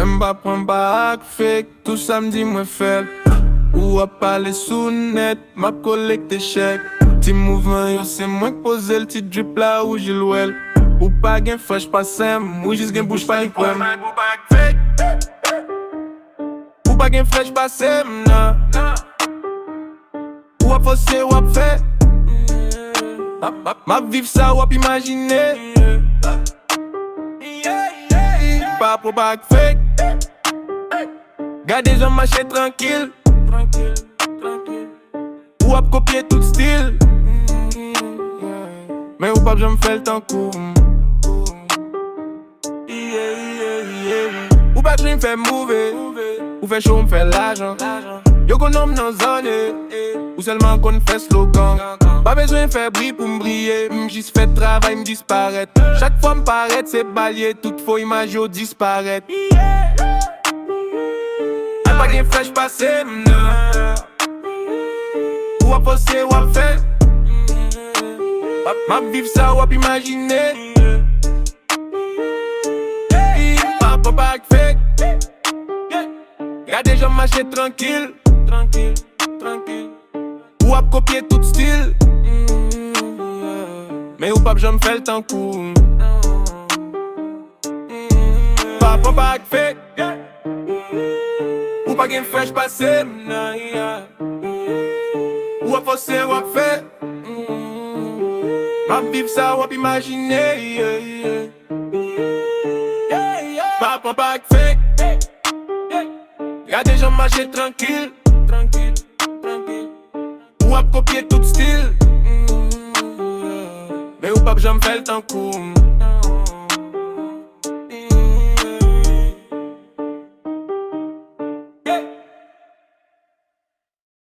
M'ba prend pas fake, tout samedi moi fait. Ou à parler sous net, m'a collecté chèque. Petit mouvement yo c'est moi qui pose le petit drip là où j'ai l'ouel. Ou pas gain fresh pas simple, ou juste gain bouche pas y poème. Ou pas gain fresh pas simple, non. Ou à forcer ou à faire. Ma vivre ça ou à imaginer. Pas pour pas fake. Gardez j'en marcher tranquille. Ou à copier tout style. Mais ou pas j'en fais le temps court. Ou pas que je fais mauvais. Ou fait chaud m'fait l'argent. Yo qu'on nomme dans zone. Ou seulement qu'on fait slogan. Pas besoin de faire bruit pour m'briller. J'suis fait travail m'disparaître. Chaque fois m'paraître c'est balayer. Toutefois image yo disparaître. Y'a pas de fresh passé ou à posser ou à faire. Ma vivre ça ou à imaginer. Pas fake. Gardez j'en marcher tranquille. Ou à copier tout style. Mais ou pas j'en fais le temps court. Pas fake. Ou pas gain fresh passé. Ou à forcer ou à faire. Ma vivre ça ou à imaginer. Pas fake. Y'a des gens marcher tranquille. Ou à copier tout style. Mais ou pas j'en fais le temps court.